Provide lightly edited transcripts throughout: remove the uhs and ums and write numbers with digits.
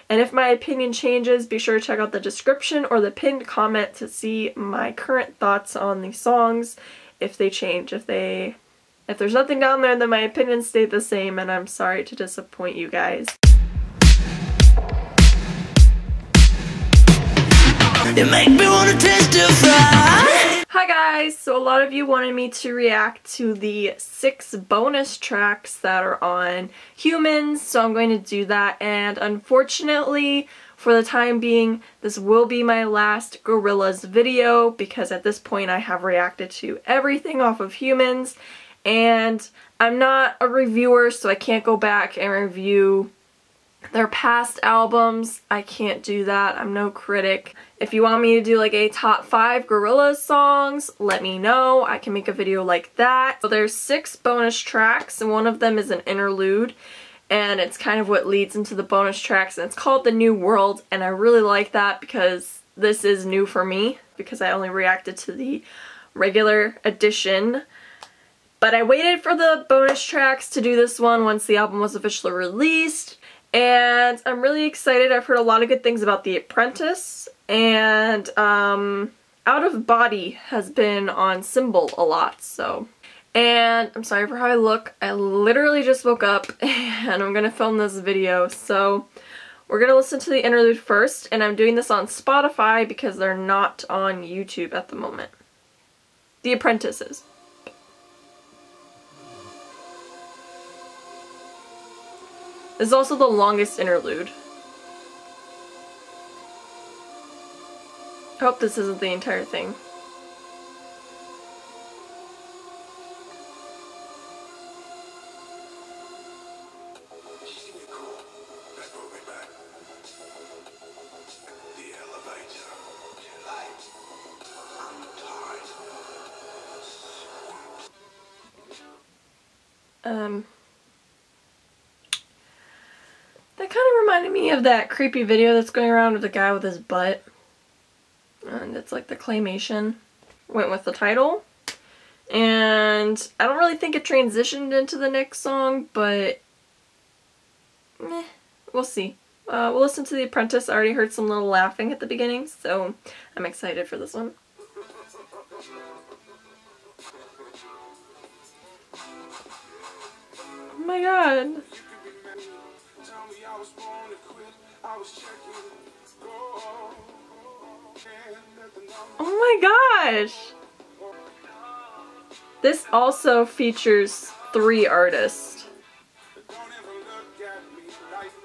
And if my opinion changes, be sure to check out the description or the pinned comment to see my current thoughts on these songs, if they change. If there's nothing down there, then my opinion stayed the same, and I'm sorry to disappoint you guys. You make me want to testify. Hi guys! So a lot of you wanted me to react to the 6 bonus tracks that are on Humanz, so I'm going to do that, and unfortunately, for the time being, this will be my last Gorillaz video, because at this point I have reacted to everything off of Humanz, and I'm not a reviewer, so I can't go back and review their past albums. I can't do that. I'm no critic. If you want me to do like a top 5 Gorillaz songs, let me know. I can make a video like that. So there's 6 bonus tracks, and one of them is an interlude, and it's kind of what leads into the bonus tracks, and it's called The New World, and I really like that because this is new for me, because I only reacted to the regular edition. But I waited for the bonus tracks to do this one once the album was officially released, and I'm really excited. I've heard a lot of good things about The Apprentice, and Out of Body has been on Cymbal a lot, so. And I'm sorry for how I look. I literally just woke up and I'm gonna film this video, so we're gonna listen to the interlude first, and I'm doing this on Spotify because they're not on YouTube at the moment. The Apprentice is. This is also the longest interlude. I hope this isn't the entire thing. That kind of reminded me of that creepy video that's going around of the guy with his butt. And it's like the claymation. Went with the title. And I don't really think it transitioned into the next song, but we'll see. We'll listen to The Apprentice. I already heard some little laughing at the beginning, so I'm excited for this one. Oh my god. Oh my gosh! This also features 3 artists.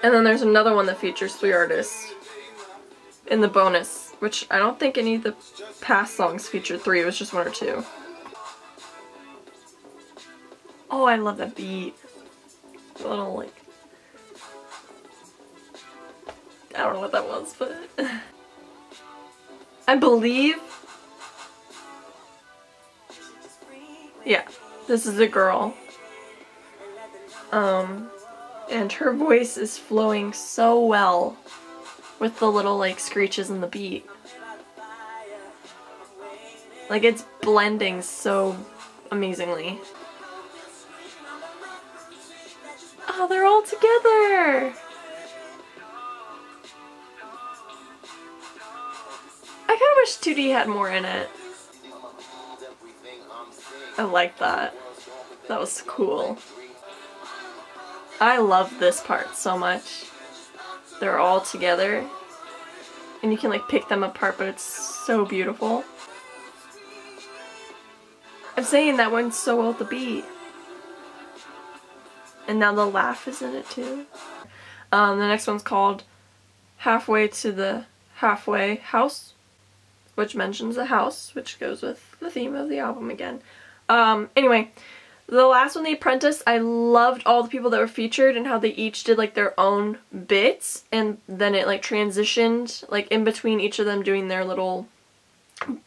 And then there's another one that features 3 artists in the bonus, which I don't think any of the past songs featured 3, it was just 1 or 2. Oh, I love that beat. A little like... I don't know what that was, but... I believe... Yeah, this is a girl. And her voice is flowing so well with the little like screeches in the beat. Like it's blending so amazingly. Oh, they're all together! I kinda wish 2D had more in it. I like that. That was cool. I love this part so much. They're all together. And you can like pick them apart, but it's so beautiful. I'm saying that went so well with the beat. And now the laugh is in it too. The next one's called Halfway to the Halfway House, which mentions a house, which goes with the theme of the album again. Anyway, the last one, The Apprentice, I loved all the people that were featured and how they each did like their own bits, and then it like transitioned like in between each of them doing their little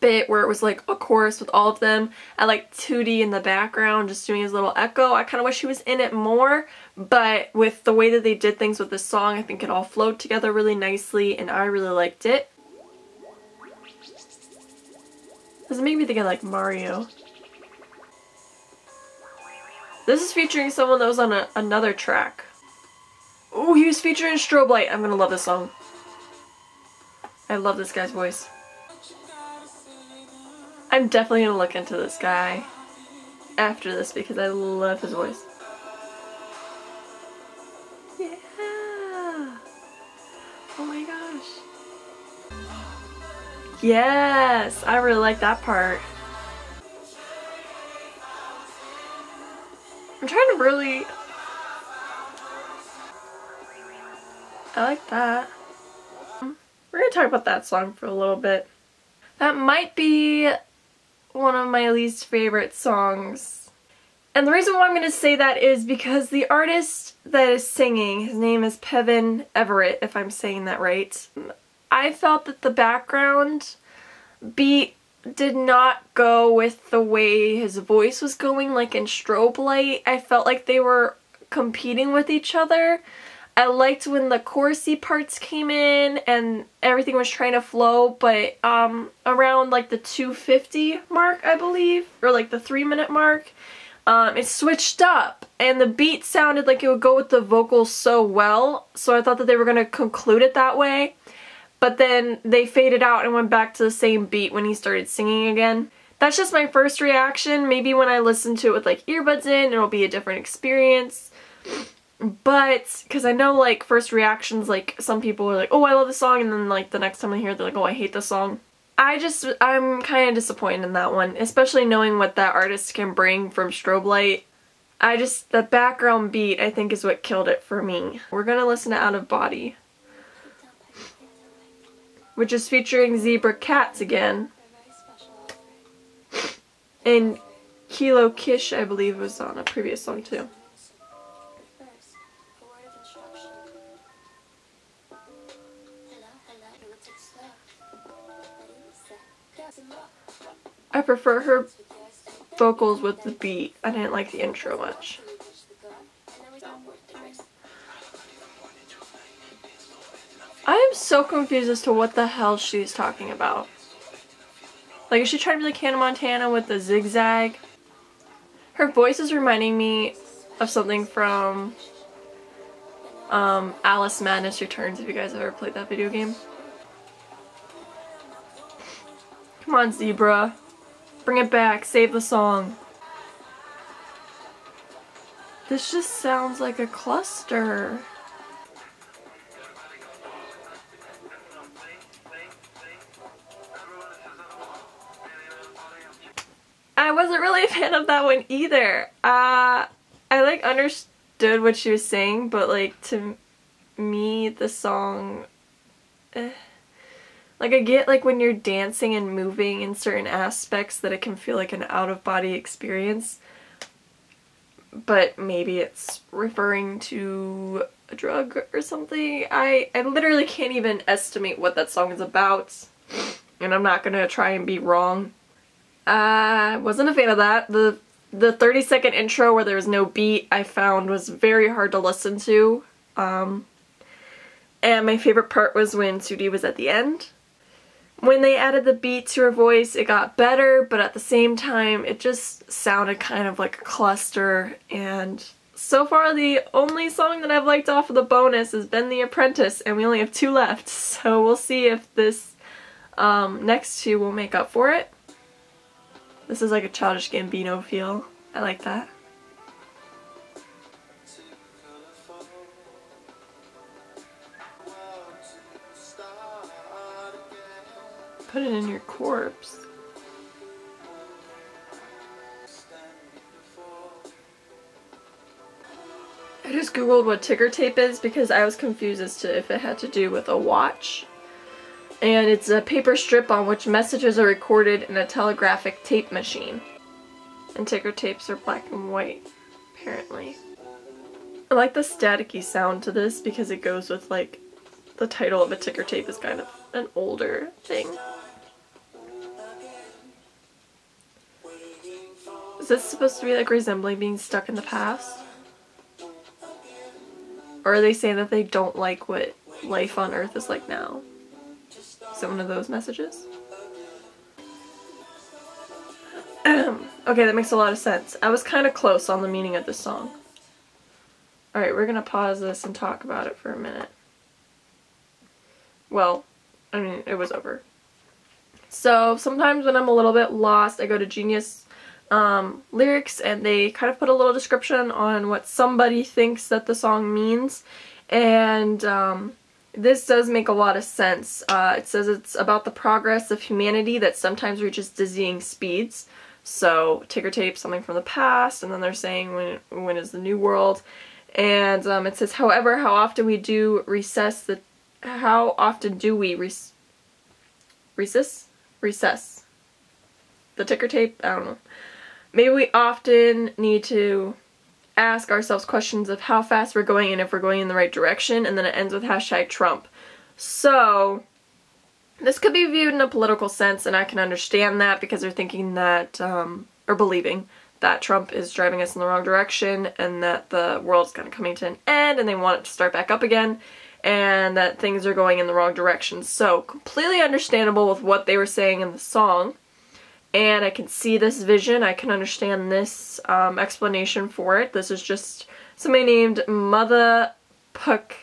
bit where it was like a chorus with all of them. I like 2D in the background just doing his little echo. I kind of wish he was in it more, but with the way that they did things with this song, I think it all flowed together really nicely and I really liked it. Does it make me think of like Mario? This is featuring someone that was on another track. Oh, he was featured in Strobe Light. I'm gonna love this song. I love this guy's voice. I'm definitely gonna look into this guy after this because I love his voice. Yeah. Oh my gosh. Yes, I really like that part. I'm trying to really... I like that. We're gonna talk about that song for a little bit. That might be one of my least favorite songs. And the reason why I'm gonna say that is because the artist that is singing, his name is Pevin Everett, if I'm saying that right. I felt that the background beat did not go with the way his voice was going, like in Strobe Light. I felt like they were competing with each other. I liked when the chorusy parts came in and everything was trying to flow, but around like the 2:50 mark, I believe, or like the 3-minute mark, it switched up and the beat sounded like it would go with the vocals so well, so I thought that they were going to conclude it that way, but then they faded out and went back to the same beat when he started singing again. That's just my first reaction. Maybe when I listen to it with like earbuds in, it'll be a different experience. But, because I know like first reactions, like some people are like, oh, I love the song, and then like the next time I hear it, they're like, oh, I hate the song. I'm kind of disappointed in that one, especially knowing what that artist can bring from Strobe Light. The background beat I think is what killed it for me. We're gonna listen to Out of Body, which is featuring Zebra Cats again. And Kilo Kish, I believe, was on a previous song too. I prefer her vocals with the beat. I didn't like the intro much. I am so confused as to what the hell she's talking about. Like, is she trying to be like Hannah Montana with the zigzag? Her voice is reminding me of something from Alice Madness Returns, if you guys have ever played that video game. Come on, Zebra. Bring it back. Save the song. This just sounds like a cluster. I wasn't really a fan of that one either. I like understood what she was saying, but like to me the song like I get like when you're dancing and moving in certain aspects that it can feel like an out-of-body experience, but maybe it's referring to a drug or something. I literally can't even estimate what that song is about, and I'm not gonna try and be wrong. I wasn't a fan of that. The 30-second intro where there was no beat I found was very hard to listen to. And my favorite part was when Sudi was at the end. When they added the beat to her voice, it got better, but at the same time, it just sounded kind of like a cluster. And so far, the only song that I've liked off of the bonus has been The Apprentice, and we only have 2 left. So we'll see if this next 2 will make up for it. This is like a Childish Gambino feel. I like that. Put it in your corpse. I just googled what ticker tape is because I was confused as to if it had to do with a watch. And it's a paper strip on which messages are recorded in a telegraphic tape machine. And ticker tapes are black and white, apparently. I like the staticky sound to this because it goes with like the title of a ticker tape is kind of an older thing. Is this supposed to be like resembling being stuck in the past? Or are they saying that they don't like what life on Earth is like now? Is it one of those messages? Okay, that makes a lot of sense. I was kind of close on the meaning of this song. Alright, we're gonna pause this and talk about it for a minute. Well, I mean, it was over. So sometimes when I'm a little bit lost, I go to Genius lyrics, and they kind of put a little description on what somebody thinks that the song means, and this does make a lot of sense. It says it's about the progress of humanity that sometimes reaches dizzying speeds. So ticker tape, something from the past, and then they're saying when is the new world, and it says, however, how often we do recess the ticker tape? I don't know. Maybe we often need to ask ourselves questions of how fast we're going and if we're going in the right direction, and then it ends with #Trump. So this could be viewed in a political sense, and I can understand that because they're thinking that, or believing that Trump is driving us in the wrong direction and that the world's kind of coming to an end and they want it to start back up again, and that things are going in the wrong direction. So completely understandable with what they were saying in the song. And I can see this vision, I can understand this explanation for it. This is just somebody named Mother Puckymac.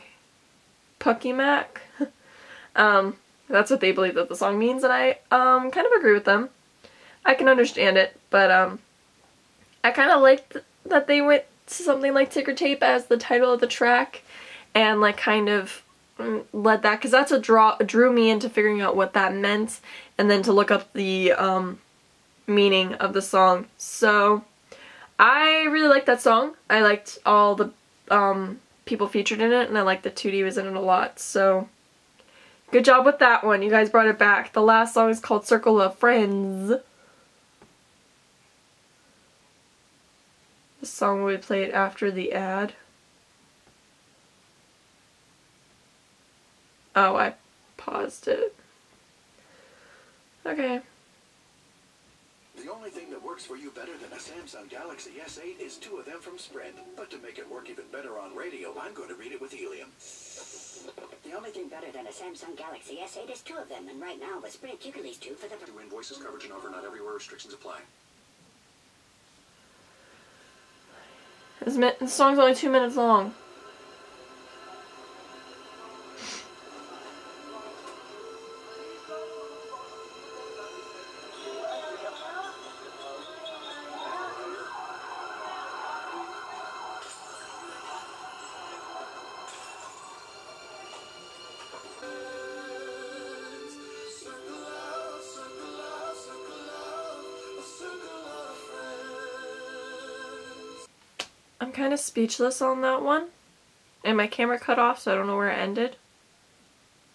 That's what they believe that the song means, and I kind of agree with them. I can understand it, but I kind of liked that they went to something like ticker tape as the title of the track, and like kind of led that, because that's what drew me into figuring out what that meant, and then to look up the meaning of the song. So I really liked that song. I liked all the people featured in it, and I liked that 2D was in it a lot. So good job with that one. You guys brought it back. The last song is called Circle of Friends. The song will be played after the ad. Oh, I paused it. Okay. The only thing that works for you better than a Samsung Galaxy S8 is 2 of them from Sprint. But to make it work even better on radio, I'm going to read it with helium. The only thing better than a Samsung Galaxy S8 is 2 of them, and right now with Sprint you can lease 2 for the... 2 invoices, coverage and offer not everywhere, restrictions apply. The song's only 2 minutes long. I'm kind of speechless on that one, and my camera cut off, so I don't know where it ended.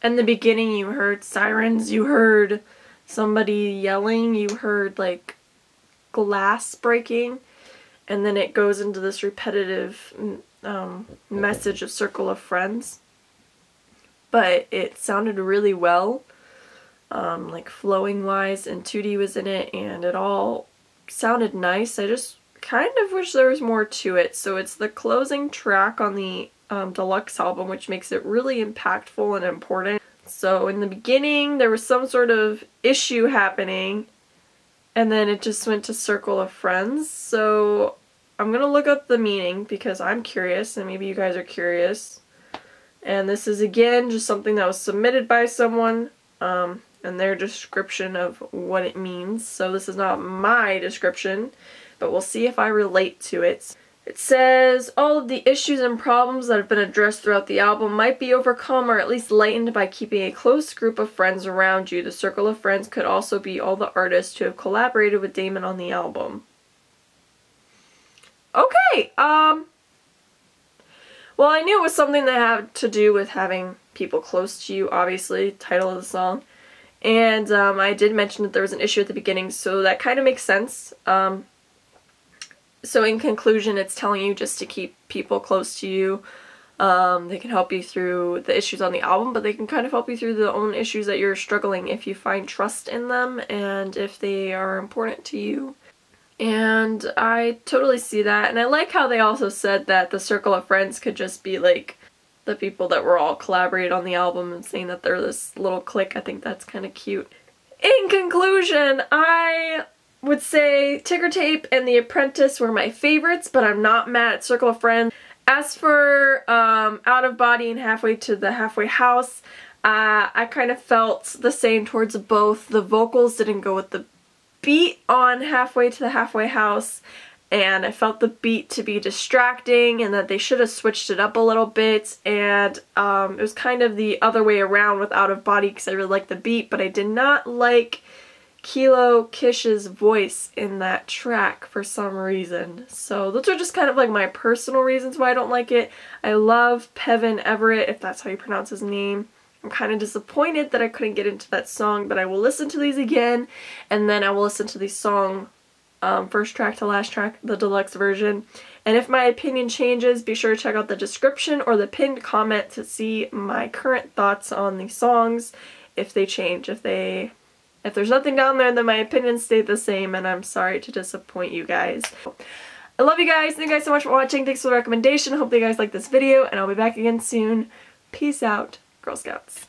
In the beginning you heard sirens, you heard somebody yelling, you heard like glass breaking, and then it goes into this repetitive message of Circle of Friends. But it sounded really well, like flowing wise, and 2D was in it, and it all sounded nice. I just kind of wish there was more to it. So it's the closing track on the deluxe album, which makes it really impactful and important. So in the beginning there was some sort of issue happening, and then it just went to Circle of Friends. So I'm gonna look up the meaning because I'm curious, and maybe you guys are curious. And this is again just something that was submitted by someone and their description of what it means. So this is not my description, but we'll see if I relate to it. It says, all of the issues and problems that have been addressed throughout the album might be overcome or at least lightened by keeping a close group of friends around you. The circle of friends could also be all the artists who have collaborated with Damon on the album. Okay, well, I knew it was something that had to do with having people close to you, obviously, title of the song. And I did mention that there was an issue at the beginning, so that kind of makes sense. So in conclusion, it's telling you just to keep people close to you. They can help you through the issues on the album, but they can kind of help you through the own issues that you're struggling if you find trust in them and if they are important to you. And I totally see that, and I like how they also said that the circle of friends could just be like the people that were all collaborated on the album and saying that they're this little clique. I think that's kind of cute. In conclusion, I would say Ticker Tape and The Apprentice were my favorites, but I'm not mad at Circle of Friends. As for Out of Body and Halfway to the Halfway House, I kind of felt the same towards both. The vocals didn't go with the beat on Halfway to the Halfway House, and I felt the beat to be distracting and that they should have switched it up a little bit, and it was kind of the other way around with Out of Body because I really liked the beat, but I did not like Kilo Kish's voice in that track for some reason. So those are just kind of like my personal reasons why I don't like it. I love Pevin Everett, if that's how you pronounce his name. I'm kind of disappointed that I couldn't get into that song, but I will listen to these again, and then I will listen to the song first track to last track, the deluxe version. And if my opinion changes, be sure to check out the description or the pinned comment to see my current thoughts on the songs, if they change. If there's nothing down there, then my opinion stayed the same, and I'm sorry to disappoint you guys. I love you guys. Thank you guys so much for watching. Thanks for the recommendation. Hope that you guys like this video, and I'll be back again soon. Peace out, Girl Scouts.